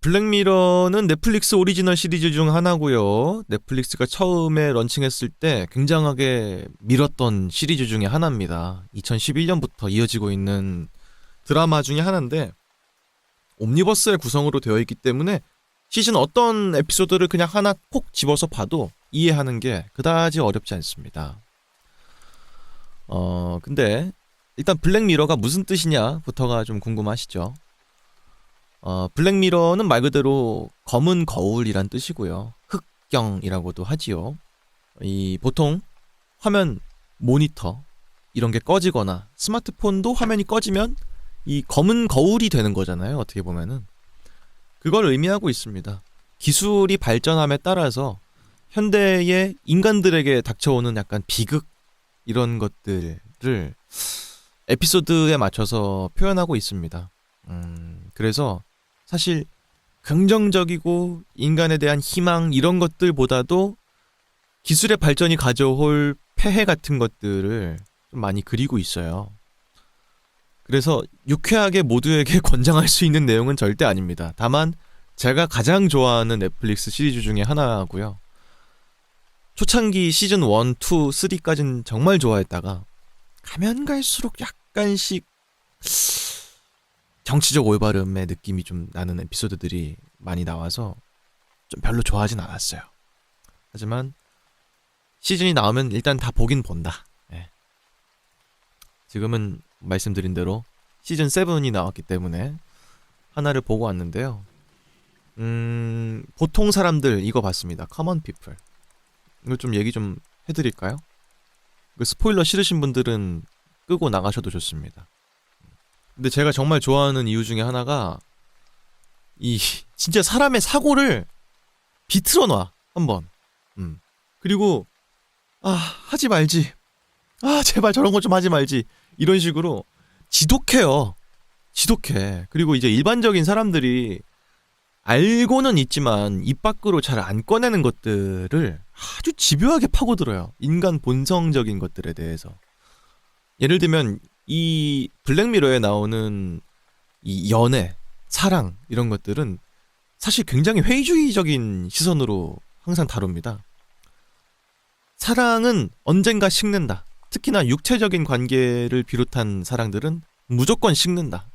블랙미러는 넷플릭스 오리지널 시리즈 중 하나고요. 넷플릭스가 처음에 런칭했을 때 굉장하게 밀었던 시리즈 중에 하나입니다. 2011년부터 이어지고 있는 드라마 중에 하나인데 옴니버스의 구성으로 되어 있기 때문에 시즌 어떤 에피소드를 그냥 하나 콕 집어서 봐도 이해하는 게 그다지 어렵지 않습니다. 근데 일단 블랙미러가 무슨 뜻이냐부터가 좀 궁금하시죠? 블랙미러는 말 그대로 검은 거울이란 뜻이고요. 흑경이라고도 하지요. 보통 화면 모니터 이런 게 꺼지거나 스마트폰도 화면이 꺼지면 이 검은 거울이 되는 거잖아요. 어떻게 보면은. 그걸 의미하고 있습니다. 기술이 발전함에 따라서 현대의 인간들에게 닥쳐오는 약간 비극 이런 것들을 에피소드에 맞춰서 표현하고 있습니다. 그래서 사실 긍정적이고 인간에 대한 희망 이런 것들보다도 기술의 발전이 가져올 폐해 같은 것들을 좀 많이 그리고 있어요. 그래서 유쾌하게 모두에게 권장할 수 있는 내용은 절대 아닙니다. 다만 제가 가장 좋아하는 넷플릭스 시리즈 중에 하나고요. 초창기 시즌 1, 2, 3까지는 정말 좋아했다가 가면 갈수록 약간씩 정치적 올바름의 느낌이 좀 나는 에피소드들이 많이 나와서 좀 별로 좋아하진 않았어요. 하지만 시즌이 나오면 일단 다 보긴 본다. 예. 지금은 말씀드린 대로 시즌 7이 나왔기 때문에 하나를 보고 왔는데요. 보통 사람들 이거 봤습니다. Common People. 이거 좀 얘기 좀 해드릴까요? 그 스포일러 싫으신 분들은 끄고 나가셔도 좋습니다. 근데 제가 정말 좋아하는 이유 중에 하나가 진짜 사람의 사고를 비틀어 놔 한번. 그리고 하지 말지. 제발 저런 거 좀 하지 말지. 이런 식으로 지독해요. 지독해. 그리고 이제 일반적인 사람들이 알고는 있지만 입 밖으로 잘 안 꺼내는 것들을 아주 집요하게 파고들어요. 인간 본성적인 것들에 대해서. 예를 들면 이 블랙미러에 나오는 이 연애, 사랑 이런 것들은 사실 굉장히 회의주의적인 시선으로 항상 다룹니다. 사랑은 언젠가 식는다. 특히나 육체적인 관계를 비롯한 사랑들은 무조건 식는다.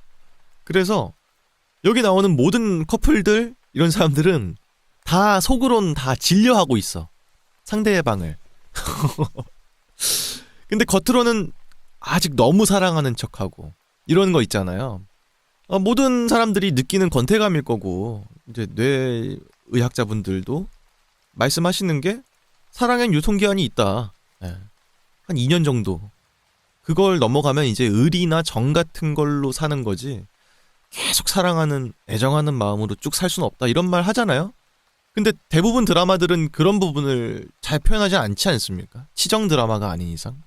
그래서 여기 나오는 모든 커플들 이런 사람들은 다 속으론 다 질려하고 있어. 상대방을. 근데 겉으로는 아직 너무 사랑하는 척하고 이런 거 있잖아요. 모든 사람들이 느끼는 권태감일 거고 이제 뇌의학자분들도 말씀하시는 게 사랑엔 유통기한이 있다. 네. 한 2년 정도. 그걸 넘어가면 이제 의리나 정 같은 걸로 사는 거지 계속 사랑하는 애정하는 마음으로 쭉 살 수는 없다 이런 말 하잖아요. 근데 대부분 드라마들은 그런 부분을 잘 표현하지 않지 않습니까? 치정 드라마가 아닌 이상.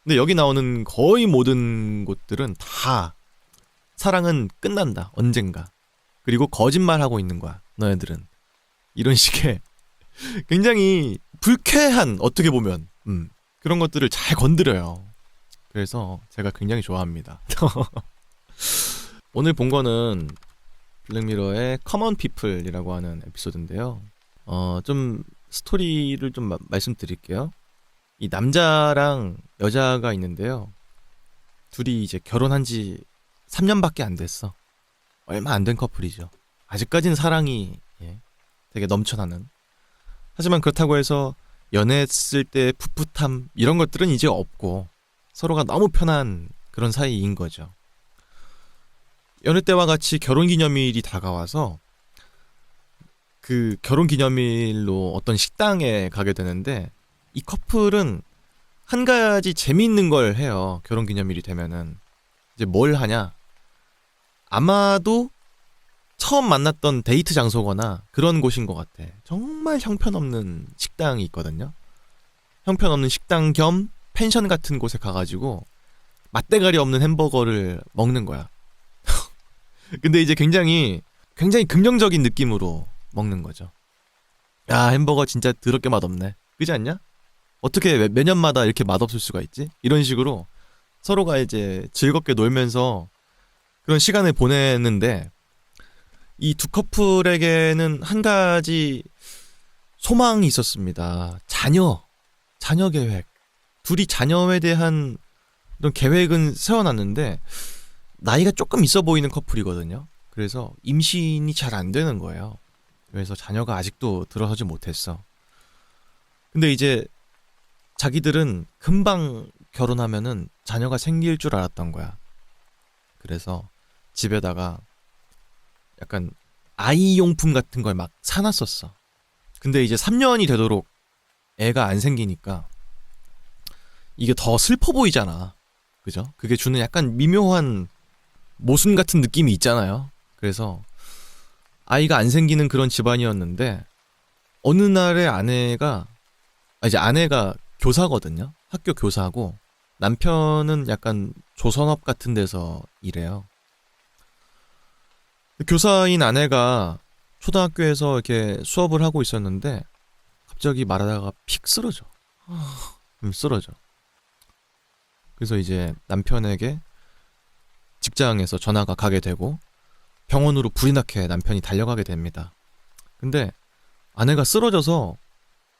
근데 여기 나오는 거의 모든 곳들은 다 사랑은 끝난다. 언젠가. 그리고 거짓말하고 있는 거야. 너네들은. 이런 식의 굉장히 불쾌한 어떻게 보면 그런 것들을 잘 건드려요. 그래서 제가 굉장히 좋아합니다. 오늘 본 거는 블랙미러의 Common People이라고 하는 에피소드인데요. 좀 스토리를 좀 말씀드릴게요. 이 남자랑 여자가 있는데요. 둘이 이제 결혼한 지 3년밖에 안 됐어. 얼마 안 된 커플이죠. 아직까지는 사랑이 되게 넘쳐나는. 하지만 그렇다고 해서 연애했을 때 풋풋함 이런 것들은 이제 없고 서로가 너무 편한 그런 사이인 거죠. 연애 때와 같이 결혼기념일이 다가와서 그 결혼기념일로 어떤 식당에 가게 되는데 이 커플은 한 가지 재미있는 걸 해요. 결혼기념일이 되면은 이제 뭘 하냐? 아마도 처음 만났던 데이트 장소거나 그런 곳인 것 같아. 정말 형편없는 식당이 있거든요. 형편없는 식당 겸 펜션 같은 곳에 가가지고 맛대가리 없는 햄버거를 먹는 거야. 근데 이제 굉장히 긍정적인 느낌으로 먹는 거죠. 야, 햄버거 진짜 더럽게 맛없네. 그지 않냐? 어떻게 매년마다 이렇게 맛없을 수가 있지? 이런 식으로 서로가 이제 즐겁게 놀면서 그런 시간을 보내는데 이 두 커플에게는 한 가지 소망이 있었습니다. 자녀 계획. 둘이 자녀에 대한 이런 계획은 세워놨는데 나이가 조금 있어 보이는 커플이거든요. 그래서 임신이 잘 안 되는 거예요. 그래서 자녀가 아직도 들어서지 못했어. 근데 이제 자기들은 금방 결혼하면은 자녀가 생길 줄 알았던 거야. 그래서 집에다가 약간 아이용품 같은 걸 막 사놨었어. 근데 이제 3년이 되도록 애가 안 생기니까 이게 더 슬퍼 보이잖아. 그죠? 그게 주는 약간 미묘한 모순 같은 느낌이 있잖아요. 그래서 아이가 안 생기는 그런 집안이었는데 어느 날에 이제 아내가 교사거든요. 학교 교사고 남편은 약간 조선업 같은 데서 일해요. 교사인 아내가 초등학교에서 이렇게 수업을 하고 있었는데 갑자기 말하다가 픽 쓰러져. 쓰러져. 그래서 이제 남편에게 직장에서 전화가 가게 되고 병원으로 불이 나게 남편이 달려가게 됩니다. 근데 아내가 쓰러져서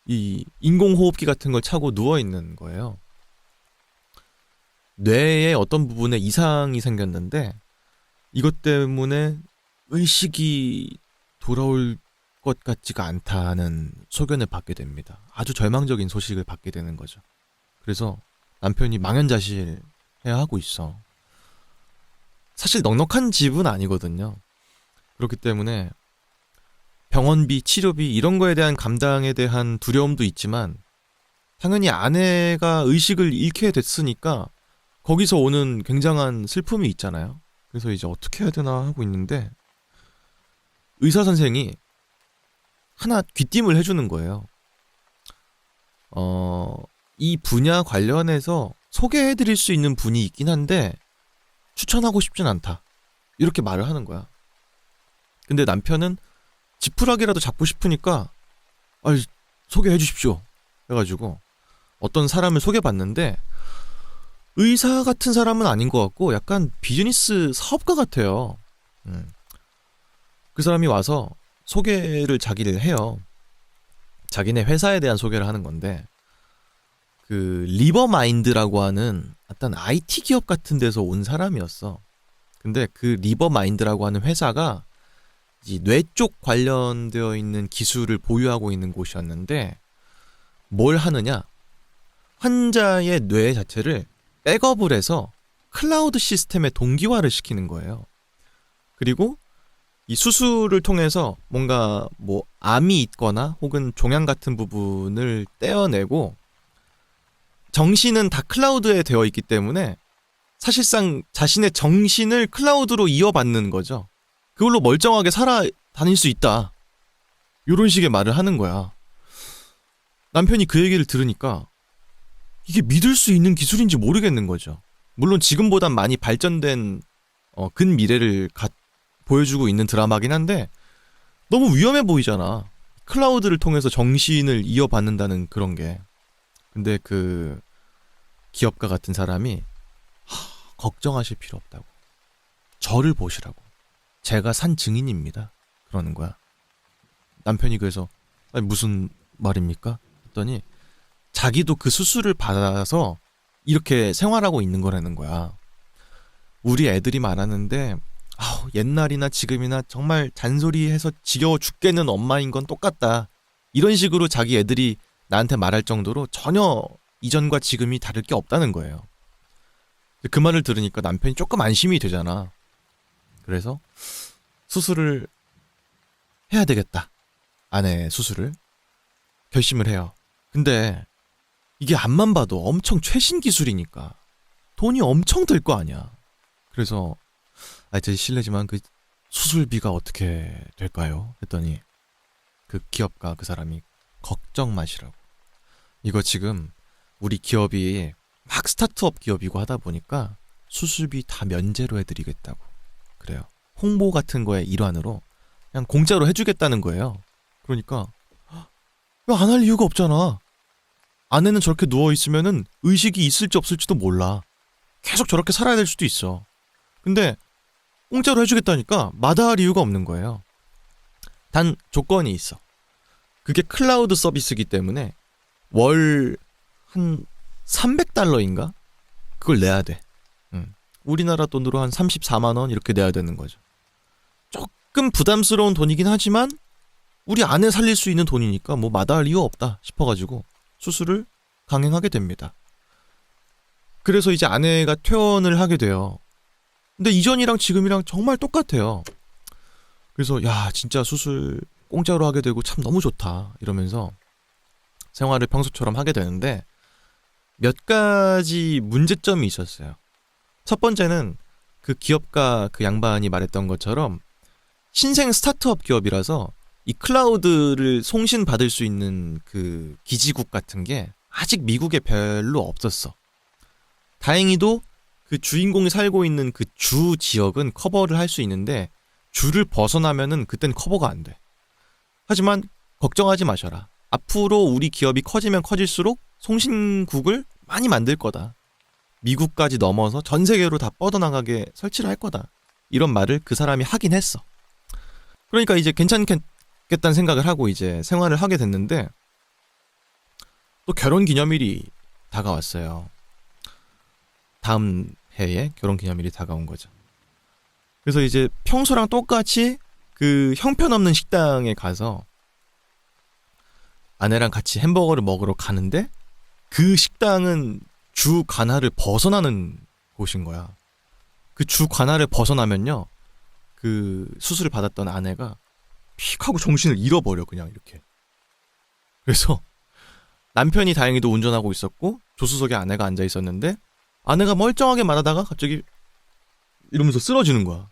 이 인공호흡기 같은 걸 차고 누워있는 거예요. 뇌의 어떤 부분에 이상이 생겼는데 이것 때문에 의식이 돌아올 것 같지가 않다는 소견을 받게 됩니다. 아주 절망적인 소식을 받게 되는 거죠. 그래서 남편이 망연자실해야 하고 있어. 사실 넉넉한 집은 아니거든요. 그렇기 때문에 병원비, 치료비 이런 거에 대한 감당에 대한 두려움도 있지만 당연히 아내가 의식을 잃게 됐으니까 거기서 오는 굉장한 슬픔이 있잖아요. 그래서 이제 어떻게 해야 되나 하고 있는데 의사 선생이 하나 귀띔을 해주는 거예요. 이 분야 관련해서 소개해드릴 수 있는 분이 있긴 한데 추천하고 싶진 않다. 이렇게 말을 하는 거야. 근데 남편은 지푸라기라도 잡고 싶으니까 소개해 주십시오. 해가지고 어떤 사람을 소개받는데 의사 같은 사람은 아닌 것 같고 약간 비즈니스 사업가 같아요. 그 사람이 와서 소개를 자기를 해요. 자기네 회사에 대한 소개를 하는 건데 그 리버마인드라고 하는 어떤 IT 기업 같은 데서 온 사람이었어. 근데 그 리버마인드라고 하는 회사가 뇌 쪽 관련되어 있는 기술을 보유하고 있는 곳이었는데 뭘 하느냐? 환자의 뇌 자체를 백업을 해서 클라우드 시스템에 동기화를 시키는 거예요. 그리고 이 수술을 통해서 뭔가 뭐 암이 있거나 혹은 종양 같은 부분을 떼어내고 정신은 다 클라우드에 되어 있기 때문에 사실상 자신의 정신을 클라우드로 이어받는 거죠. 그걸로 멀쩡하게 살아다닐 수 있다. 이런 식의 말을 하는 거야. 남편이 그 얘기를 들으니까 이게 믿을 수 있는 기술인지 모르겠는 거죠. 물론 지금보단 많이 발전된 근미래를 보여주고 있는 드라마긴 한데 너무 위험해 보이잖아. 클라우드를 통해서 정신을 이어받는다는 그런 게. 근데 그 기업가 같은 사람이 걱정하실 필요 없다고. 저를 보시라고. 제가 산 증인입니다. 그러는 거야. 남편이 그래서 무슨 말입니까? 했더니 자기도 그 수술을 받아서 이렇게 생활하고 있는 거라는 거야. 우리 애들이 말하는데 옛날이나 지금이나 정말 잔소리해서 지겨워 죽겠는 엄마인 건 똑같다. 이런 식으로 자기 애들이 나한테 말할 정도로 전혀 이전과 지금이 다를 게 없다는 거예요. 그 말을 들으니까 남편이 조금 안심이 되잖아. 그래서 수술을 해야 되겠다. 아내의 수술을 결심을 해요. 근데 이게 앞만 봐도 엄청 최신 기술이니까 돈이 엄청 들 거 아니야. 그래서 제 실례지만 그 수술비가 어떻게 될까요? 했더니 그 기업가 그 사람이 걱정 마시라고. 이거 지금 우리 기업이 막 스타트업 기업이고 하다 보니까 수술비 다 면제로 해드리겠다고. 그래요. 홍보 같은 거의 일환으로 그냥 공짜로 해주겠다는 거예요. 그러니까 안 할 이유가 없잖아. 아내는 저렇게 누워있으면은 의식이 있을지 없을지도 몰라. 계속 저렇게 살아야 될 수도 있어. 근데 공짜로 해주겠다니까 마다할 이유가 없는 거예요. 단 조건이 있어. 그게 클라우드 서비스이기 때문에 월 한 $300인가? 그걸 내야 돼. 우리나라 돈으로 한 34만 원 이렇게 내야 되는 거죠. 조금 부담스러운 돈이긴 하지만 우리 아내 살릴 수 있는 돈이니까 뭐 마다할 이유 없다 싶어가지고 수술을 강행하게 됩니다. 그래서 이제 아내가 퇴원을 하게 돼요. 근데 이전이랑 지금이랑 정말 똑같아요. 그래서 야 진짜 수술 공짜로 하게 되고 참 너무 좋다 이러면서 생활을 평소처럼 하게 되는데 몇 가지 문제점이 있었어요. 첫 번째는 그 기업가 그 양반이 말했던 것처럼 신생 스타트업 기업이라서 이 클라우드를 송신받을 수 있는 그 기지국 같은 게 아직 미국에 별로 없었어. 다행히도 그 주인공이 살고 있는 그 주 지역은 커버를 할 수 있는데 주를 벗어나면은 그땐 커버가 안 돼. 하지만 걱정하지 마셔라. 앞으로 우리 기업이 커지면 커질수록 송신국을 많이 만들 거다. 미국까지 넘어서 전 세계로 다 뻗어나가게 설치를 할 거다. 이런 말을 그 사람이 하긴 했어. 그러니까 이제 괜찮겠다는 생각을 하고 이제 생활을 하게 됐는데 또 결혼 기념일이 다가왔어요. 다음 해에 결혼 기념일이 다가온 거죠. 그래서 이제 평소랑 똑같이 그 형편없는 식당에 가서 아내랑 같이 햄버거를 먹으러 가는데 그 식당은 주 관할을 벗어나는 곳인 거야. 그 주 관할을 벗어나면요. 그 수술을 받았던 아내가 픽 하고 정신을 잃어버려 그냥 이렇게. 그래서 남편이 다행히도 운전하고 있었고 조수석에 아내가 앉아 있었는데 아내가 멀쩡하게 말하다가 갑자기 이러면서 쓰러지는 거야.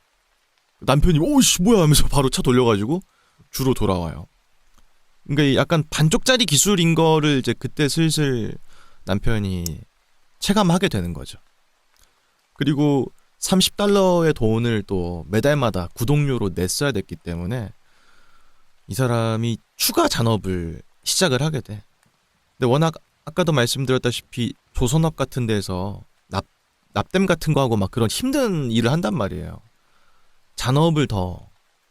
남편이 오이씨 뭐야 하면서 바로 차 돌려가지고 주로 돌아와요. 그러니까 약간 반쪽짜리 기술인 거를 이제 그때 슬슬 남편이 체감하게 되는 거죠. 그리고 $30의 돈을 또 매달마다 구독료로 냈어야 됐기 때문에 이 사람이 추가 잔업을 시작을 하게 돼. 근데 워낙 아까도 말씀드렸다시피 조선업 같은 데서 납땜 같은 거 하고 막 그런 힘든 일을 한단 말이에요. 잔업을 더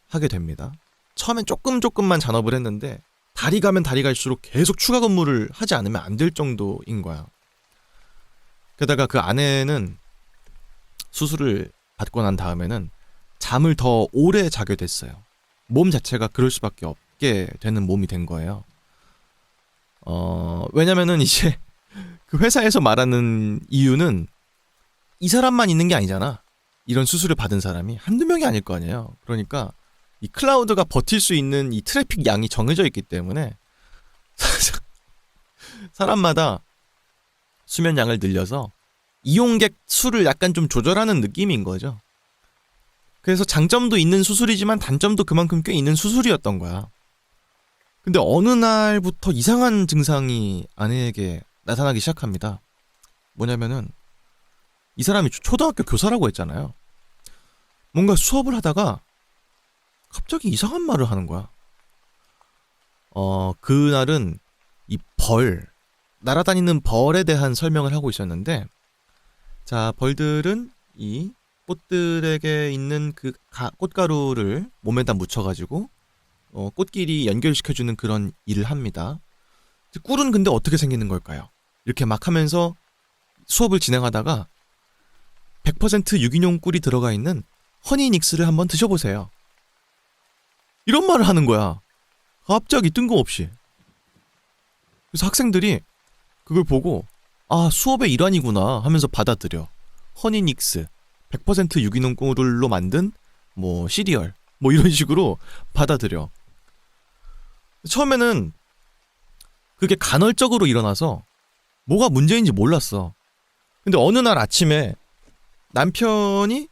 하게 됩니다. 처음엔 조금만 잔업을 했는데 달이 가면 달이 갈수록 계속 추가 근무를 하지 않으면 안 될 정도인 거야. 게다가 그 아내는 수술을 받고 난 다음에는 잠을 더 오래 자게 됐어요. 몸 자체가 그럴 수밖에 없게 되는 몸이 된 거예요. 왜냐면은 이제 그 회사에서 말하는 이유는 이 사람만 있는 게 아니잖아. 이런 수술을 받은 사람이 한두 명이 아닐 거 아니에요. 그러니까 이 클라우드가 버틸 수 있는 이 트래픽 양이 정해져 있기 때문에 사람마다 수면 양을 늘려서 이용객 수를 약간 좀 조절하는 느낌인 거죠. 그래서 장점도 있는 수술이지만 단점도 그만큼 꽤 있는 수술이었던 거야. 근데 어느 날부터 이상한 증상이 아내에게 나타나기 시작합니다. 뭐냐면은 이 사람이 초등학교 교사라고 했잖아요. 뭔가 수업을 하다가 갑자기 이상한 말을 하는 거야. 그날은 이 날아다니는 벌에 대한 설명을 하고 있었는데, 자, 벌들은 이 꽃들에게 있는 그 꽃가루를 몸에다 묻혀가지고 꽃끼리 연결시켜주는 그런 일을 합니다. 꿀은 근데 어떻게 생기는 걸까요? 이렇게 막 하면서 수업을 진행하다가 100% 유기농 꿀이 들어가 있는 허니닉스를 한번 드셔보세요. 이런 말을 하는 거야. 갑자기 뜬금없이. 그래서 학생들이 그걸 보고 아 수업의 일환이구나 하면서 받아들여. 허니닉스 100% 유기농 꿀로 만든 뭐 시리얼 뭐 이런 식으로 받아들여. 처음에는 그게 간헐적으로 일어나서 뭐가 문제인지 몰랐어. 근데 어느 날 아침에 남편이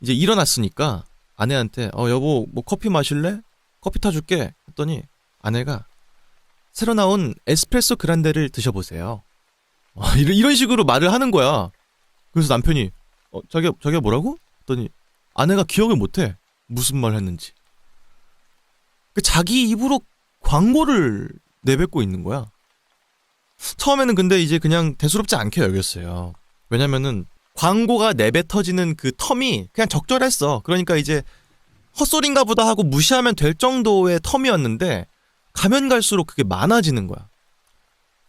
이제 일어났으니까 아내한테 여보 뭐 커피 마실래? 커피 타줄게 했더니 아내가 새로 나온 에스프레소 그란데를 드셔보세요. 이런 식으로 말을 하는 거야. 그래서 남편이 자기가 뭐라고? 했더니 아내가 기억을 못해. 무슨 말 했는지. 자기 입으로 광고를 내뱉고 있는 거야. 처음에는 근데 이제 그냥 대수롭지 않게 여겼어요. 왜냐면은 광고가 내뱉어지는 그 텀이 그냥 적절했어. 그러니까 이제 헛소린가 보다 하고 무시하면 될 정도의 텀이었는데 가면 갈수록 그게 많아지는 거야.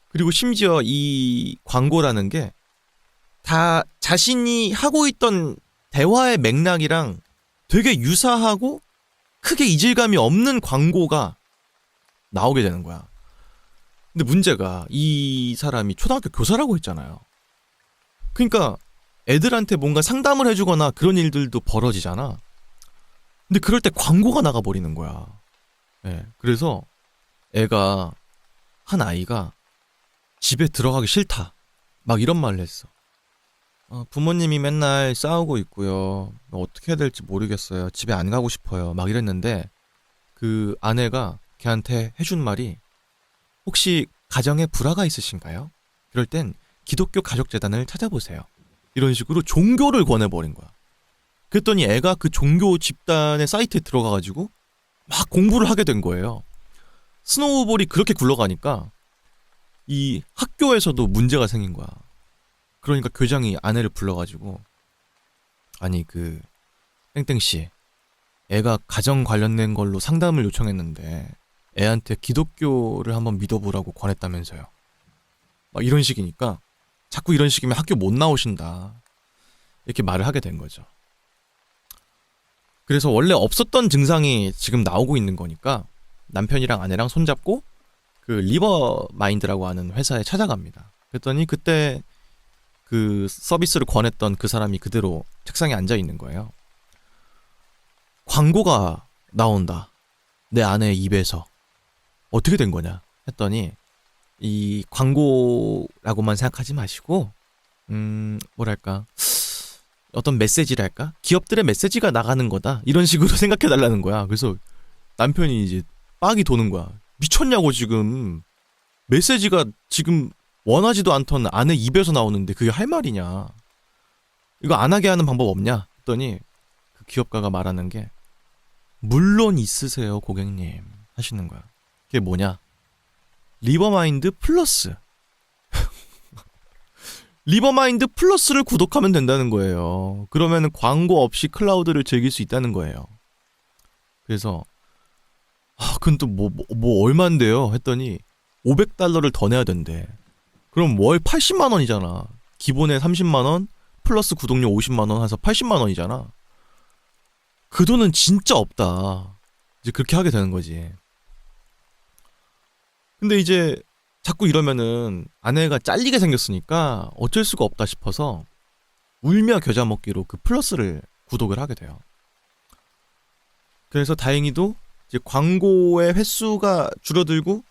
그리고 심지어 이 광고라는 게 다 자신이 하고 있던 대화의 맥락이랑 되게 유사하고 크게 이질감이 없는 광고가 나오게 되는 거야. 근데 문제가 이 사람이 초등학교 교사라고 했잖아요. 그러니까 애들한테 뭔가 상담을 해주거나 그런 일들도 벌어지잖아. 근데 그럴 때 광고가 나가버리는 거야. 네, 그래서 한 아이가 집에 들어가기 싫다 막 이런 말을 했어. 부모님이 맨날 싸우고 있고요. 어떻게 해야 될지 모르겠어요. 집에 안 가고 싶어요. 막 이랬는데 그 아내가 걔한테 해준 말이 혹시 가정에 불화가 있으신가요? 그럴 땐 기독교 가족재단을 찾아보세요. 이런 식으로 종교를 권해버린 거야. 그랬더니 애가 그 종교 집단의 사이트에 들어가가지고 막 공부를 하게 된 거예요. 스노우볼이 그렇게 굴러가니까 이 학교에서도 문제가 생긴 거야. 그러니까 교장이 아내를 불러가지고 아니 그 땡땡씨 애가 가정 관련된 걸로 상담을 요청했는데 애한테 기독교를 한번 믿어보라고 권했다면서요. 막 이런 식이니까 자꾸 이런 식이면 학교 못 나오신다 이렇게 말을 하게 된 거죠. 그래서 원래 없었던 증상이 지금 나오고 있는 거니까 남편이랑 아내랑 손잡고 그 리버마인드라고 하는 회사에 찾아갑니다. 그랬더니 그때 그 서비스를 권했던 그 사람이 그대로 책상에 앉아 있는 거예요. 광고가 나온다. 내 아내의 입에서. 어떻게 된 거냐 했더니 이 광고라고만 생각하지 마시고 뭐랄까 어떤 메시지랄까? 기업들의 메시지가 나가는 거다. 이런 식으로 생각해 달라는 거야. 그래서 남편이 이제 빡이 도는 거야. 미쳤냐고 지금. 메시지가 지금 원하지도 않던 아내 입에서 나오는데 그게 할 말이냐. 이거 안 하게 하는 방법 없냐? 했더니 그 기업가가 말하는 게 물론 있으세요 고객님 하시는 거야. 그게 뭐냐? 리버마인드 플러스. 리버마인드 플러스를 구독하면 된다는 거예요. 그러면 광고 없이 클라우드를 즐길 수 있다는 거예요. 그래서 그건 또 뭐 얼만데요? 했더니 $500를 더 내야 된대. 그럼 월 80만 원이잖아. 기본에 30만 원 플러스 구독료 50만 원 해서 80만 원이잖아. 그 돈은 진짜 없다. 이제 그렇게 하게 되는 거지. 근데 이제 자꾸 이러면은 아내가 잘리게 생겼으니까 어쩔 수가 없다 싶어서 울며 겨자 먹기로 그 플러스를 구독을 하게 돼요. 그래서 다행히도 이제 광고의 횟수가 줄어들고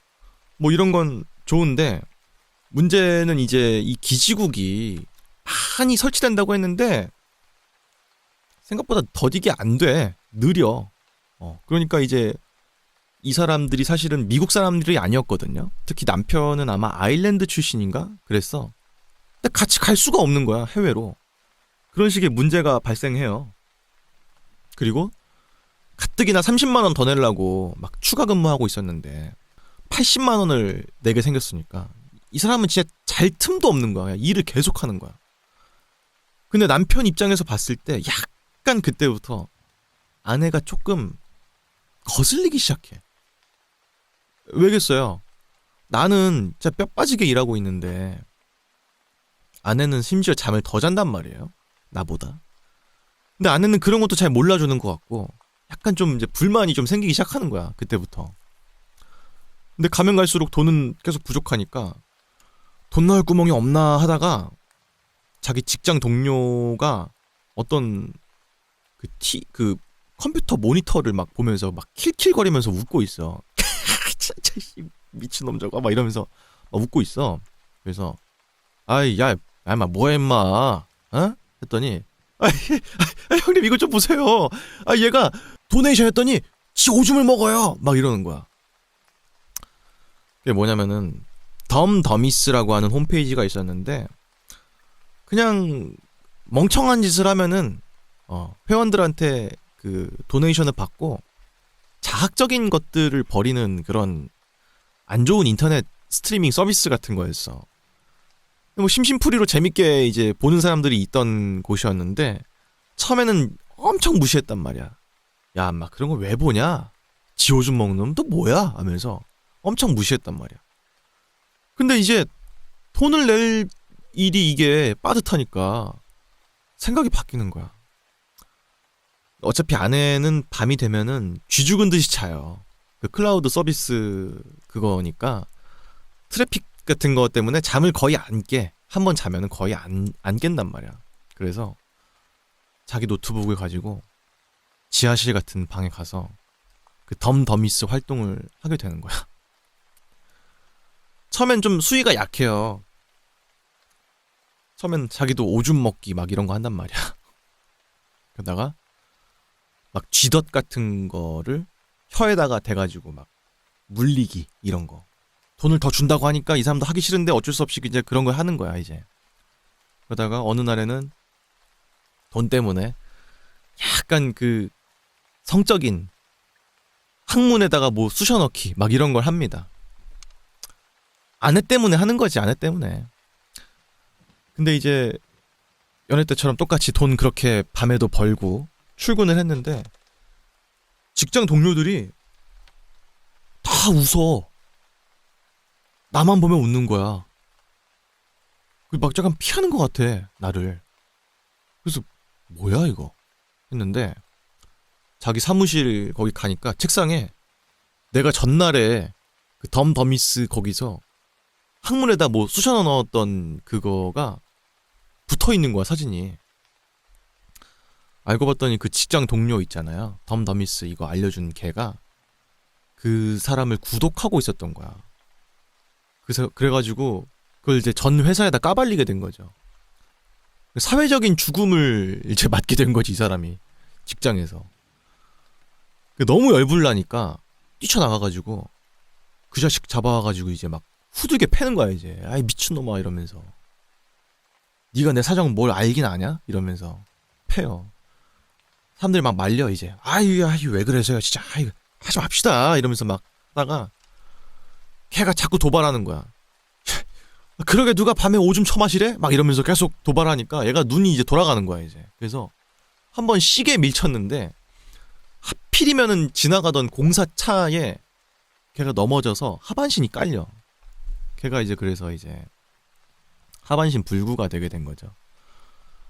뭐 이런 건 좋은데 문제는 이제 이 기지국이 많이 설치된다고 했는데 생각보다 더디게 안 돼. 느려. 그러니까 이제 이 사람들이 사실은 미국 사람들이 아니었거든요. 특히 남편은 아마 아일랜드 출신인가? 그랬어. 근데 같이 갈 수가 없는 거야, 해외로. 그런 식의 문제가 발생해요. 그리고 가뜩이나 30만 원 더 내려고 막 추가 근무하고 있었는데 80만 원을 내게 생겼으니까 이 사람은 진짜 잘 틈도 없는 거야. 일을 계속하는 거야. 근데 남편 입장에서 봤을 때 약간 그때부터 아내가 조금 거슬리기 시작해. 왜겠어요? 나는 진짜 뼈 빠지게 일하고 있는데 아내는 심지어 잠을 더 잔단 말이에요. 나보다. 근데 아내는 그런 것도 잘 몰라주는 것 같고 약간 좀 이제 불만이 좀 생기기 시작하는 거야. 그때부터. 근데 가면 갈수록 돈은 계속 부족하니까 돈 넣을 구멍이 없나 하다가 자기 직장 동료가 어떤 그 컴퓨터 모니터를 막 보면서 막 킬킬거리면서 웃고 있어. 미친놈 저거 막 이러면서 막 웃고 있어. 그래서 아이 야 마 뭐해 임마 어? 했더니 형님 이거 좀 보세요. 얘가 도네이션 했더니 지 오줌을 먹어요. 막 이러는 거야. 그게 뭐냐면은 덤더미스라고 하는 홈페이지가 있었는데 그냥 멍청한 짓을 하면은 회원들한테 그 도네이션을 받고 자학적인 것들을 벌이는 그런 안 좋은 인터넷 스트리밍 서비스 같은 거였어. 뭐 심심풀이로 재밌게 이제 보는 사람들이 있던 곳이었는데 처음에는 엄청 무시했단 말이야. 야, 막 그런 거 왜 보냐? 지 오줌 먹는 놈 또 뭐야? 하면서 엄청 무시했단 말이야. 근데 이제 돈을 낼 일이 이게 빠듯하니까 생각이 바뀌는 거야. 어차피 아내는 밤이 되면은 쥐 죽은 듯이 자요. 그 클라우드 서비스 그거니까 트래픽 같은 거 때문에 잠을 거의 안 깨. 한 번 자면은 거의 안 깬단 말이야. 그래서 자기 노트북을 가지고 지하실 같은 방에 가서 그 덤더미스 활동을 하게 되는 거야. 처음엔 좀 수위가 약해요. 처음엔 자기도 오줌 먹기 막 이런 거 한단 말이야. 그러다가 막 쥐덫 같은 거를 혀에다가 대가지고 막 물리기 이런 거. 돈을 더 준다고 하니까 이 사람도 하기 싫은데 어쩔 수 없이 이제 그런 걸 하는 거야 이제. 그러다가 어느 날에는 돈 때문에 약간 그 성적인 항문에다가 뭐 쑤셔넣기 막 이런 걸 합니다. 아내 때문에 하는 거지, 아내 때문에. 근데 이제 연애 때처럼 똑같이 돈 그렇게 밤에도 벌고 출근을 했는데 직장 동료들이 다 웃어. 나만 보면 웃는 거야. 막 약간 피하는 것 같아, 나를. 그래서 뭐야 이거 했는데 자기 사무실 거기 가니까 책상에 내가 전날에 그 덤더미스 거기서 항문에다 뭐 쑤셔 넣었던 그거가 붙어 있는 거야, 사진이. 알고 봤더니 그 직장 동료 있잖아요, 덤더미스 이거 알려준 걔가 그 사람을 구독하고 있었던 거야. 그래가지고 그걸 이제 전 회사에다 까발리게 된 거죠. 사회적인 죽음을 이제 맞게 된 거지, 이 사람이. 직장에서. 너무 열불나니까 뛰쳐나가가지고 그 자식 잡아와가지고 이제 막 후들게 패는 거야, 이제. 아이, 미친놈아, 이러면서. 네가 내 사정 뭘 알긴 아냐? 이러면서 패요. 사람들이 막 말려, 이제. 아유, 왜 그러세요, 진짜. 아유, 하지 맙시다. 이러면서 막 하다가 걔가 자꾸 도발하는 거야. 그러게 누가 밤에 오줌 처마시래? 막 이러면서 계속 도발하니까 얘가 눈이 이제 돌아가는 거야, 이제. 그래서 한번 시계 밀쳤는데 하필이면은 지나가던 공사차에 걔가 넘어져서 하반신이 깔려. 걔가 이제 그래서 이제 하반신 불구가 되게 된 거죠.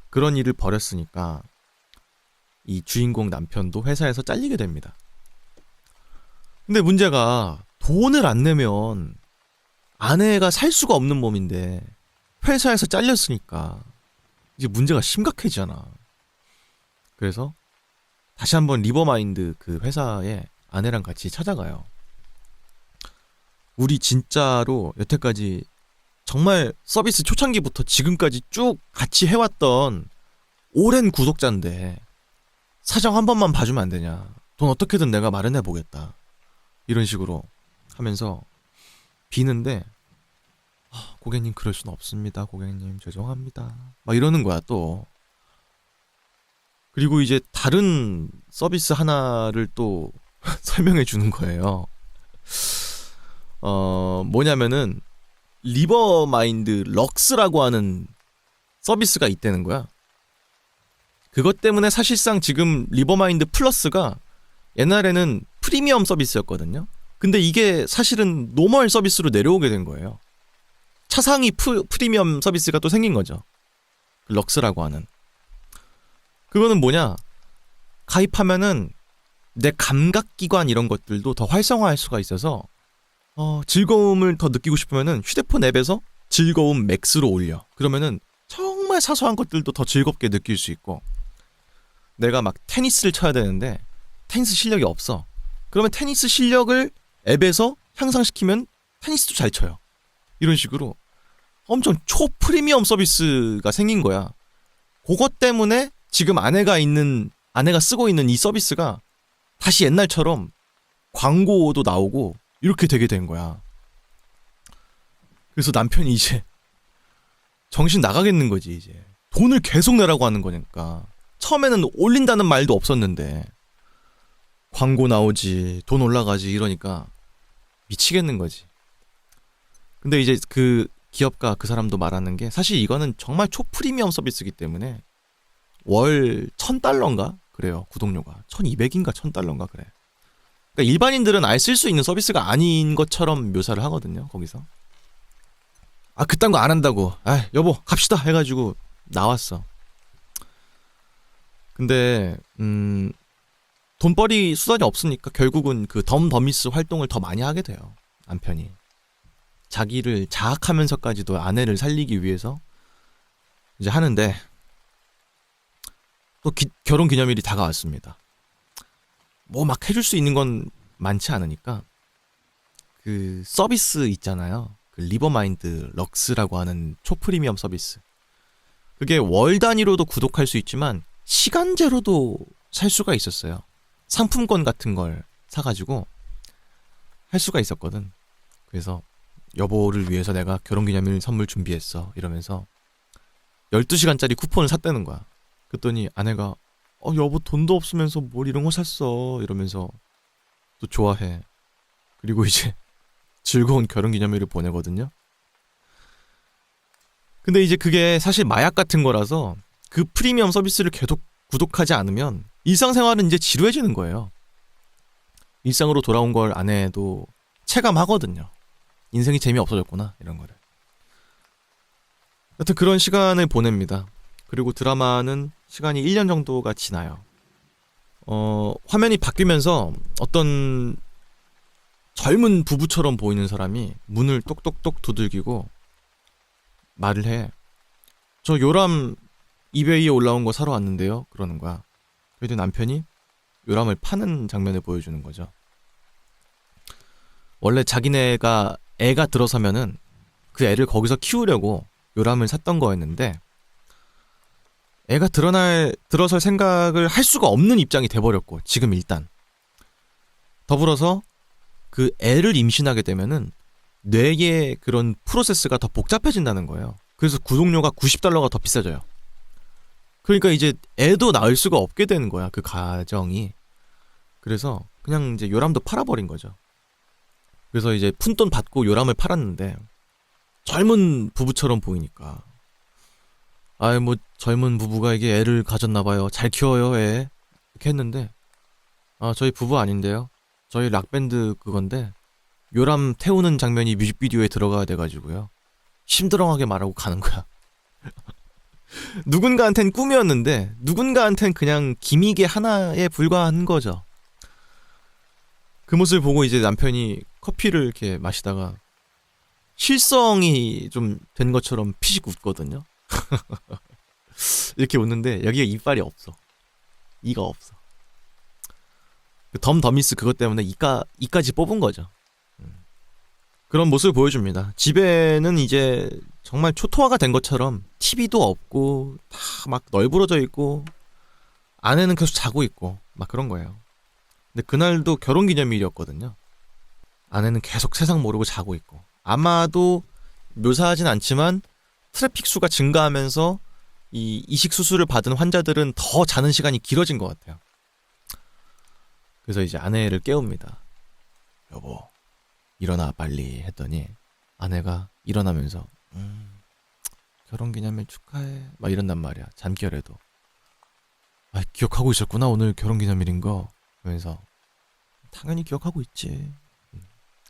그런 일을 벌였으니까 이 주인공 남편도 회사에서 잘리게 됩니다. 근데 문제가 돈을 안 내면 아내가 살 수가 없는 몸인데 회사에서 잘렸으니까 이제 문제가 심각해지잖아. 그래서 다시 한번 리버마인드 그 회사에 아내랑 같이 찾아가요. 우리 진짜로 여태까지 정말 서비스 초창기부터 지금까지 쭉 같이 해왔던 오랜 구독자인데 사정 한 번만 봐주면 안 되냐. 돈 어떻게든 내가 마련해 보겠다. 이런 식으로 하면서 비는데 고객님 그럴 수는 없습니다. 고객님 죄송합니다. 막 이러는 거야 또. 그리고 이제 다른 서비스 하나를 또 설명해 주는 거예요. 뭐냐면은 리버마인드 럭스라고 하는 서비스가 있다는 거야. 그것 때문에 사실상 지금 리버마인드 플러스가 옛날에는 프리미엄 서비스였거든요. 근데 이게 사실은 노멀 서비스로 내려오게 된 거예요. 차상위 프리미엄 서비스가 또 생긴 거죠. 럭스라고 하는. 그거는 뭐냐? 가입하면은 내 감각기관 이런 것들도 더 활성화할 수가 있어서 즐거움을 더 느끼고 싶으면은 휴대폰 앱에서 즐거움 맥스로 올려. 그러면은 정말 사소한 것들도 더 즐겁게 느낄 수 있고, 내가 막 테니스를 쳐야 되는데 테니스 실력이 없어. 그러면 테니스 실력을 앱에서 향상시키면 테니스도 잘 쳐요. 이런 식으로 엄청 초프리미엄 서비스가 생긴 거야. 그것 때문에 지금 아내가 쓰고 있는 이 서비스가 다시 옛날처럼 광고도 나오고 이렇게 되게 된 거야. 그래서 남편이 이제 정신 나가겠는 거지, 이제. 돈을 계속 내라고 하는 거니까. 처음에는 올린다는 말도 없었는데 광고 나오지, 돈 올라가지 이러니까 미치겠는 거지. 근데 이제 그 기업가 그 사람도 말하는 게, 사실 이거는 정말 초프리미엄 서비스이기 때문에 월 $1,000인가? 그래요. 구독료가 1200인가 1000달러인가 그래. 그러니까 일반인들은 아예 쓸 수 있는 서비스가 아닌 것처럼 묘사를 하거든요. 거기서 그딴 거 안 한다고, 여보 갑시다 해가지고 나왔어. 근데 돈벌이 수단이 없으니까 결국은 그 덤더미스 활동을 더 많이 하게 돼요. 남편이 자기를 자학하면서까지도 아내를 살리기 위해서 이제 하는데, 또 결혼 기념일이 다가왔습니다. 뭐 막 해줄 수 있는 건 많지 않으니까 그 서비스 있잖아요. 그 리버마인드 럭스라고 하는 초프리미엄 서비스. 그게 월 단위로도 구독할 수 있지만 시간제로도 살 수가 있었어요. 상품권 같은 걸 사가지고 할 수가 있었거든. 그래서 여보를 위해서 내가 결혼기념일 선물 준비했어 이러면서 12시간짜리 쿠폰을 샀다는 거야. 그랬더니 아내가 여보 돈도 없으면서 뭘 이런 거 샀어 이러면서 또 좋아해. 그리고 이제 즐거운 결혼기념일을 보내거든요. 근데 이제 그게 사실 마약 같은 거라서 그 프리미엄 서비스를 계속 구독하지 않으면 일상생활은 이제 지루해지는 거예요. 일상으로 돌아온 걸 아내도 체감하거든요. 인생이 재미없어졌구나 이런 거를. 하여튼 그런 시간을 보냅니다. 그리고 드라마는 시간이 1년 정도가 지나요. 화면이 바뀌면서 어떤 젊은 부부처럼 보이는 사람이 문을 똑똑똑 두들기고 말을 해. 저 요람 이베이에 올라온 거 사러 왔는데요. 그러는 거야. 그래도 남편이 요람을 파는 장면을 보여주는 거죠. 원래 자기네가 애가 들어서면은 그 애를 거기서 키우려고 요람을 샀던 거였는데, 애가 들어설 생각을 할 수가 없는 입장이 돼버렸고, 지금 일단 더불어서 그 애를 임신하게 되면은 뇌의 그런 프로세스가 더 복잡해진다는 거예요. 그래서 구독료가 $90가 더 비싸져요. 그러니까 이제 애도 낳을 수가 없게 되는 거야, 그 가정이. 그래서 그냥 이제 요람도 팔아버린 거죠. 그래서 이제 푼돈 받고 요람을 팔았는데 젊은 부부처럼 보이니까, 뭐 젊은 부부가 이게 애를 가졌나봐요, 잘 키워요 애, 이렇게 했는데, 저희 부부 아닌데요, 저희 락밴드 그건데 요람 태우는 장면이 뮤직비디오에 들어가야 돼가지고요, 심드렁하게 말하고 가는 거야. 누군가한텐 꿈이었는데 누군가한텐 그냥 기미개 하나에 불과한 거죠. 그 모습을 보고 이제 남편이 커피를 이렇게 마시다가 실성이 좀 된 것처럼 피식 웃거든요. 이렇게 웃는데 여기에 이빨이 없어. 이가 없어. 그 덤더미스 그것 때문에 이까지 뽑은 거죠. 그런 모습을 보여줍니다. 집에는 이제 정말 초토화가 된 것처럼 TV도 없고 다 막 널브러져 있고 아내는 계속 자고 있고 막 그런 거예요. 근데 그날도 결혼기념일이었거든요. 아내는 계속 세상 모르고 자고 있고, 아마도 묘사하진 않지만 트래픽 수가 증가하면서 이 이식 수술을 받은 환자들은 더 자는 시간이 길어진 것 같아요. 그래서 이제 아내를 깨웁니다. 여보, 일어나 빨리 했더니 아내가 일어나면서 결혼기념일 축하해 막 이런단 말이야. 잠결에도. 기억하고 있었구나 오늘 결혼기념일인 거 그러면서, 당연히 기억하고 있지.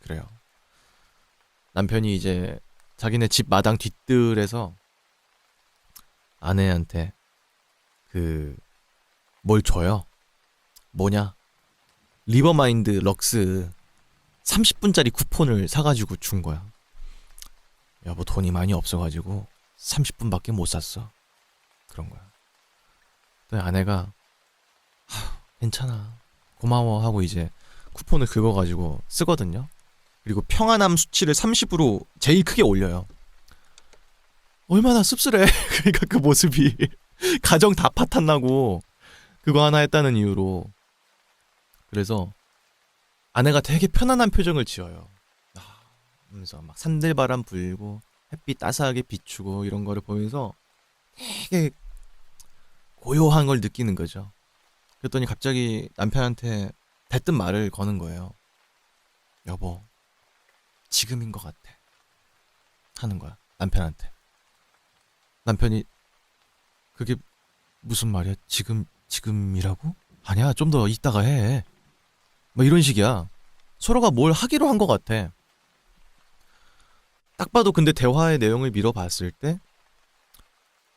그래요. 남편이 이제 자기네 집 마당 뒷뜰에서 아내한테 뭘 줘요. 뭐냐, 리버마인드 럭스 30분짜리 쿠폰을 사가지고 준 거야. 여보 돈이 많이 없어가지고 30분밖에 못 샀어. 그런 거야. 또 아내가 괜찮아 고마워 하고 이제 쿠폰을 긁어가지고 쓰거든요. 그리고 평안함 수치를 30으로 제일 크게 올려요. 얼마나 씁쓸해. 그러니까 그 모습이 가정 다 파탄나고 그거 하나 했다는 이유로. 그래서 아내가 되게 편안한 표정을 지어요. 하면서 막 산들바람 불고 햇빛 따스하게 비추고 이런 거를 보면서 되게 고요한 걸 느끼는 거죠. 그랬더니 갑자기 남편한테 대뜸 말을 거는 거예요. 여보, 지금인 것 같아. 하는 거야, 남편한테. 남편이 그게 무슨 말이야? 지금이라고? 아니야, 좀 더 이따가 해. 뭐 이런 식이야. 서로가 뭘 하기로 한 것 같아. 딱 봐도 근데 대화의 내용을 밀어봤을 때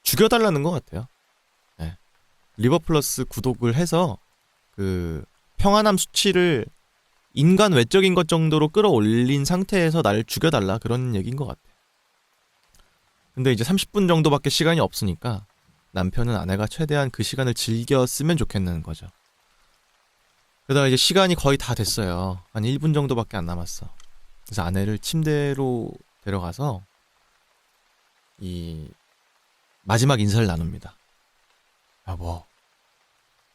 죽여달라는 것 같아요. 네. 리버플러스 구독을 해서 그 평안함 수치를 인간 외적인 것 정도로 끌어올린 상태에서 나를 죽여달라, 그런 얘기인 것 같아. 근데 이제 30분 정도밖에 시간이 없으니까 남편은 아내가 최대한 그 시간을 즐겨 쓰면 좋겠는 거죠. 그러다가 이제 시간이 거의 다 됐어요. 한 1분 정도밖에 안 남았어. 그래서 아내를 침대로 데려가서 이 마지막 인사를 나눕니다. 여보,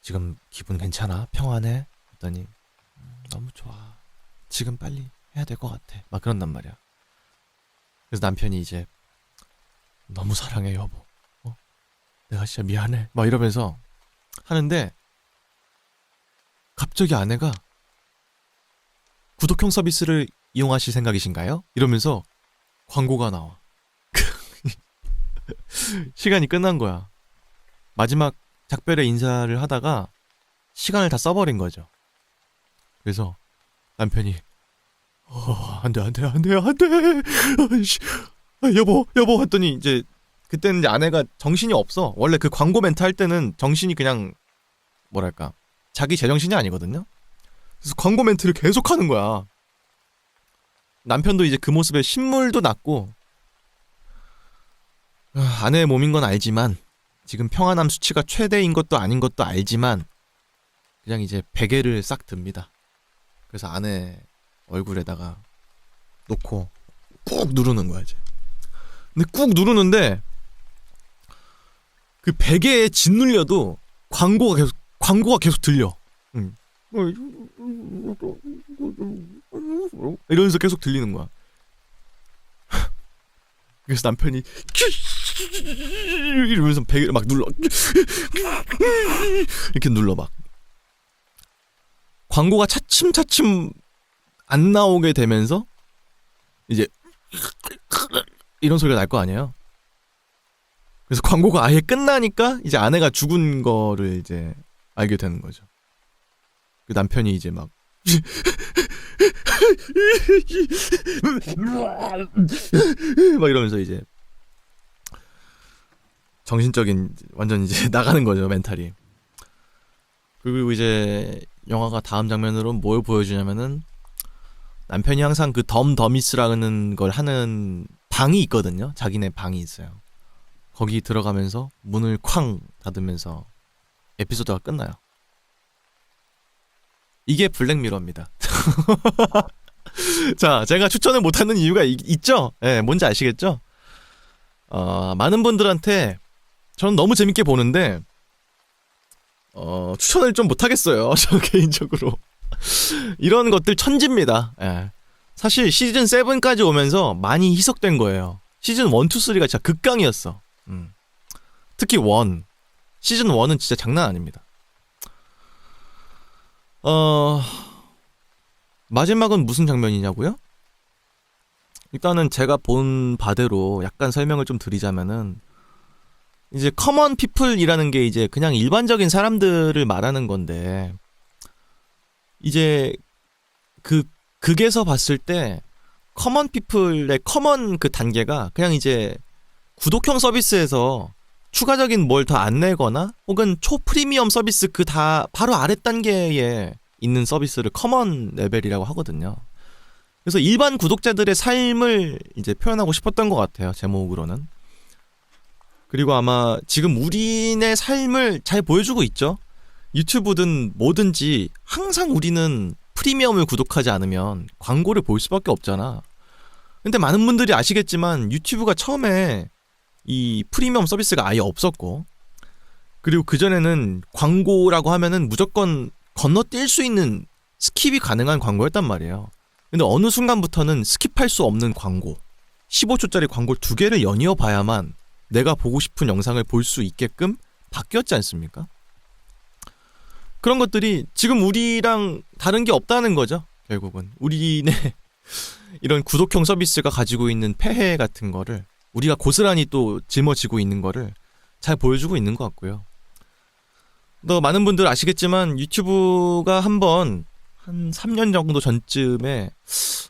지금 기분 괜찮아? 평안해? 했더니 너무 좋아. 지금 빨리 해야 될 것 같아. 막 그런단 말이야. 그래서 남편이 이제 너무 사랑해 여보. 내가 진짜 미안해. 막 이러면서 하는데 갑자기 아내가 구독형 서비스를 이용하실 생각이신가요? 이러면서 광고가 나와. 시간이 끝난 거야. 마지막 작별의 인사를 하다가 시간을 다 써버린 거죠. 그래서 남편이 안돼 여보 했더니 이제 그때는 이제 아내가 정신이 없어. 원래 그 광고 멘트 할 때는 정신이 그냥 뭐랄까 자기 제정신이 아니거든요. 그래서 광고 멘트를 계속 하는 거야. 남편도 이제 그 모습에 신물도 났고, 아내의 몸인 건 알지만, 지금 평안함 수치가 최대인 것도 아닌 것도 알지만 그냥 이제 베개를 싹 듭니다. 그래서 아내 얼굴에다가 놓고 꾹 누르는 거야 이제. 근데 꾹 누르는데 그 베개에 짓눌려도 광고가 계속 들려. 이러면서 계속 들리는 거야. 그래서 남편이 이러면서 베개를 막 눌러. 이렇게 눌러 막. 광고가 차츰차츰 안 나오게 되면서 이제 이런 소리가 날 거 아니에요. 그래서 광고가 아예 끝나니까 이제 아내가 죽은 거를 이제 알게 되는 거죠. 그 남편이 이제 막 막 이러면서 이제 정신적인 완전 이제 나가는 거죠, 멘탈이. 그리고 이제 영화가 다음 장면으로 뭘 보여주냐면은 남편이 항상 그 덤더미스라는 걸 하는 방이 있거든요. 자기네 방이 있어요. 거기 들어가면서 문을 쾅 닫으면서 에피소드가 끝나요. 이게 블랙미러입니다. 자, 제가 추천을 못하는 이유가 있죠? 예, 뭔지 아시겠죠? 많은 분들한테 저는 너무 재밌게 보는데 추천을 좀 못하겠어요. 저 개인적으로. 이런 것들 천지입니다. 예. 사실 시즌 7까지 오면서 많이 희석된 거예요. 시즌 1, 2, 3가 진짜 극강이었어. 특히 1. 시즌 1은 진짜 장난 아닙니다. 마지막은 무슨 장면이냐고요? 일단은 제가 본 바대로 약간 설명을 좀 드리자면은 이제 커먼 피플이라는 게 이제 그냥 일반적인 사람들을 말하는 건데 이제 극에서 봤을 때 커먼 피플의 커먼 그 단계가 그냥 이제 구독형 서비스에서 추가적인 뭘 더 안 내거나 혹은 초프리미엄 서비스 그 다 바로 아래 단계에 있는 서비스를 커먼 레벨이라고 하거든요. 그래서 일반 구독자들의 삶을 이제 표현하고 싶었던 것 같아요, 제목으로는. 그리고 아마 지금 우리네 삶을 잘 보여주고 있죠. 유튜브든 뭐든지 항상 우리는 프리미엄을 구독하지 않으면 광고를 볼 수밖에 없잖아. 근데 많은 분들이 아시겠지만 유튜브가 처음에 이 프리미엄 서비스가 아예 없었고, 그리고 그전에는 광고라고 하면은 무조건 건너뛸 수 있는 스킵이 가능한 광고였단 말이에요. 근데 어느 순간부터는 스킵할 수 없는 광고, 15초짜리 광고 2개를 연이어 봐야만 내가 보고 싶은 영상을 볼 수 있게끔 바뀌었지 않습니까? 그런 것들이 지금 우리랑 다른 게 없다는 거죠. 결국은 우리네 이런 구독형 서비스가 가지고 있는 폐해 같은 거를 우리가 고스란히 또 짊어지고 있는 거를 잘 보여주고 있는 것 같고요. 많은 분들 아시겠지만 유튜브가 한번 한 3년 정도 전쯤에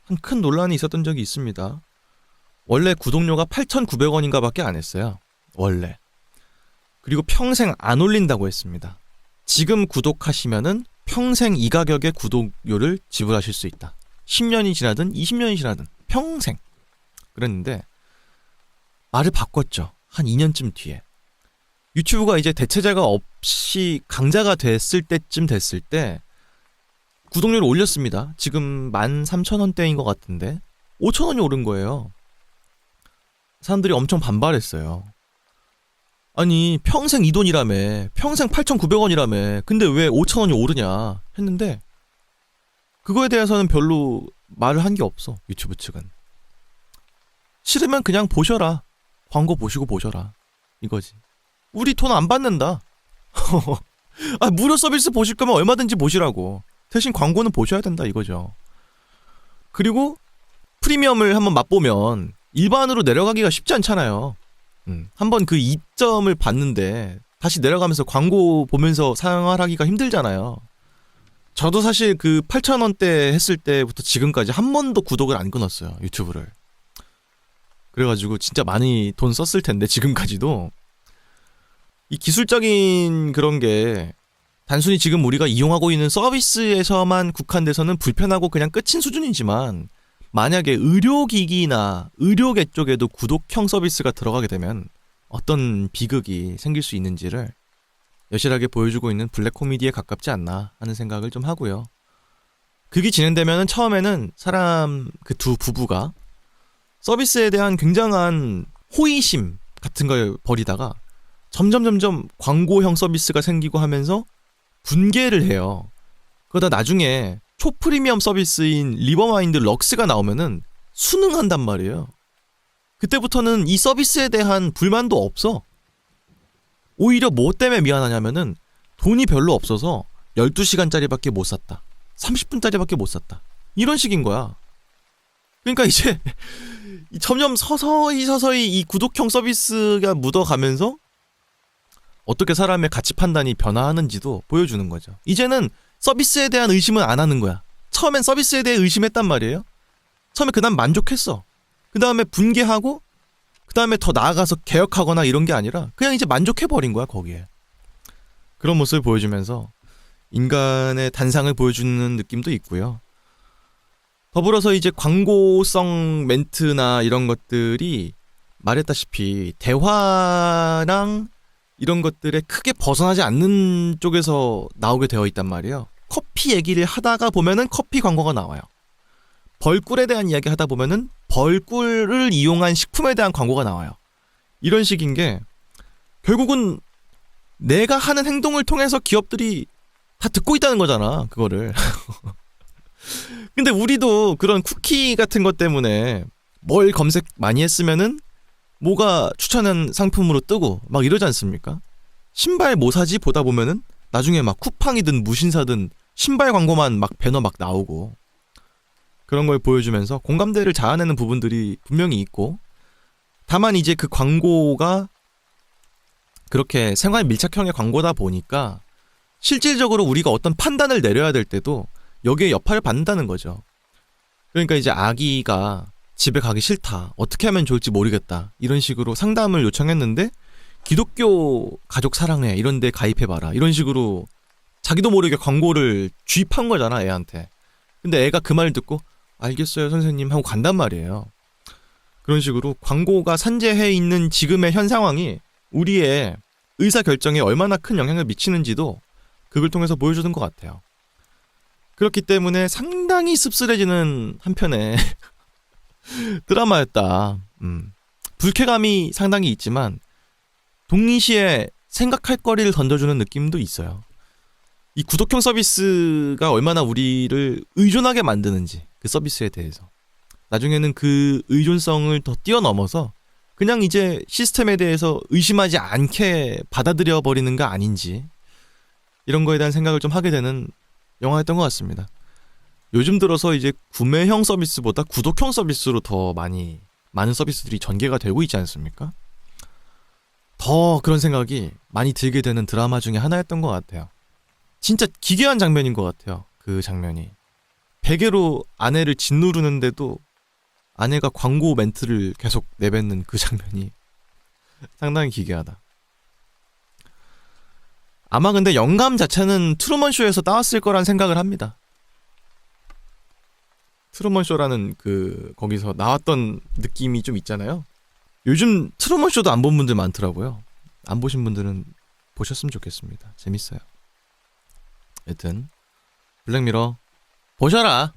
한 큰 논란이 있었던 적이 있습니다. 원래 구독료가 8,900원인가 밖에 안 했어요. 원래. 그리고 평생 안 올린다고 했습니다. 지금 구독하시면은 평생 이 가격의 구독료를 지불하실 수 있다. 10년이 지나든 20년이 지나든 평생. 그랬는데 말을 바꿨죠. 한 2년쯤 뒤에. 유튜브가 이제 대체자가 없이 강자가 됐을 때쯤 됐을 때 구독료를 올렸습니다. 지금 13,000원대인 것 같은데 5,000원이 오른 거예요. 사람들이 엄청 반발했어요. 아니 평생 이 돈이라며, 평생 8,900원이라며, 근데 왜 5,000원이 오르냐 했는데 그거에 대해서는 별로 말을 한 게 없어. 유튜브 측은. 싫으면 그냥 보셔라. 광고 보시고 보셔라. 이거지. 우리 돈 안 받는다. 무료 서비스 보실 거면 얼마든지 보시라고. 대신 광고는 보셔야 된다 이거죠. 그리고 프리미엄을 한번 맛보면 일반으로 내려가기가 쉽지 않잖아요. 한번 그 이점을 봤는데 다시 내려가면서 광고 보면서 생활하기가 힘들잖아요. 저도 사실 그 8,000원대 했을 때부터 지금까지 한 번도 구독을 안 끊었어요. 유튜브를. 그래가지고 진짜 많이 돈 썼을 텐데 지금까지도 이 기술적인 그런 게 단순히 지금 우리가 이용하고 있는 서비스에서만 국한돼서는 불편하고 그냥 끝인 수준이지만 만약에 의료기기나 의료계 쪽에도 구독형 서비스가 들어가게 되면 어떤 비극이 생길 수 있는지를 여실하게 보여주고 있는 블랙 코미디에 가깝지 않나 하는 생각을 좀 하고요. 그게 진행되면 처음에는 사람 그 두 부부가 서비스에 대한 굉장한 호의심 같은 걸 벌이다가 점점 광고형 서비스가 생기고 하면서 분개를 해요. 그러다 나중에 초프리미엄 서비스인 리버마인드 럭스가 나오면은 순응한단 말이에요. 그때부터는 이 서비스에 대한 불만도 없어. 오히려 뭐 때문에 미안하냐면은 돈이 별로 없어서 12시간짜리밖에 못 샀다. 30분짜리밖에 못 샀다. 이런 식인 거야. 그러니까 이제 점점 서서히 이 구독형 서비스가 묻어가면서 어떻게 사람의 가치 판단이 변화하는지도 보여주는 거죠. 이제는 서비스에 대한 의심은 안 하는 거야. 처음엔 서비스에 대해 의심했단 말이에요. 처음에 그다음 만족했어. 그 다음에 분개하고 그 다음에 더 나아가서 개혁하거나 이런 게 아니라 그냥 이제 만족해버린 거야 거기에. 그런 모습을 보여주면서 인간의 단상을 보여주는 느낌도 있고요. 더불어서 이제 광고성 멘트나 이런 것들이 말했다시피 대화랑 이런 것들에 크게 벗어나지 않는 쪽에서 나오게 되어 있단 말이에요. 커피 얘기를 하다가 보면은 커피 광고가 나와요. 벌꿀에 대한 이야기 하다 보면은 벌꿀을 이용한 식품에 대한 광고가 나와요. 이런 식인 게 결국은 내가 하는 행동을 통해서 기업들이 다 듣고 있다는 거잖아, 그거를. 근데 우리도 그런 쿠키 같은 것 때문에 뭘 검색 많이 했으면은 뭐가 추천한 상품으로 뜨고 막 이러지 않습니까? 신발 뭐 사지 보다 보면은 나중에 막 쿠팡이든 무신사든 신발 광고만 막 배너 막 나오고 그런 걸 보여주면서 공감대를 자아내는 부분들이 분명히 있고, 다만 이제 그 광고가 그렇게 생활 밀착형의 광고다 보니까 실질적으로 우리가 어떤 판단을 내려야 될 때도 여기에 여파를 받는다는 거죠. 그러니까 이제 아기가 집에 가기 싫다, 어떻게 하면 좋을지 모르겠다, 이런 식으로 상담을 요청했는데 기독교 가족 사랑회 이런 데 가입해봐라 이런 식으로 자기도 모르게 광고를 주입한 거잖아, 애한테. 근데 애가 그 말을 듣고 알겠어요 선생님 하고 간단 말이에요. 그런 식으로 광고가 산재해 있는 지금의 현 상황이 우리의 의사결정에 얼마나 큰 영향을 미치는지도 그걸 통해서 보여주는 것 같아요. 그렇기 때문에 상당히 씁쓸해지는 한편의 드라마였다. 불쾌감이 상당히 있지만 동시에 생각할 거리를 던져주는 느낌도 있어요. 이 구독형 서비스가 얼마나 우리를 의존하게 만드는지, 그 서비스에 대해서 나중에는 그 의존성을 더 뛰어넘어서 그냥 이제 시스템에 대해서 의심하지 않게 받아들여 버리는 거 아닌지, 이런 거에 대한 생각을 좀 하게 되는 영화였던 것 같습니다. 요즘 들어서 이제 구매형 서비스보다 구독형 서비스로 더 많은 서비스들이 전개가 되고 있지 않습니까? 더 그런 생각이 많이 들게 되는 드라마 중에 하나였던 것 같아요. 진짜 기괴한 장면인 것 같아요. 그 장면이. 베개로 아내를 짓누르는데도 아내가 광고 멘트를 계속 내뱉는 그 장면이 상당히 기괴하다. 아마 근데 영감 자체는 트루먼쇼에서 따왔을 거란 생각을 합니다. 트루먼쇼라는 거기서 나왔던 느낌이 좀 있잖아요. 요즘 트루먼쇼도 안 본 분들 많더라고요. 안 보신 분들은 보셨으면 좋겠습니다. 재밌어요. 여튼 블랙미러 보셔라.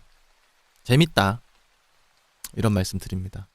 재밌다. 이런 말씀 드립니다.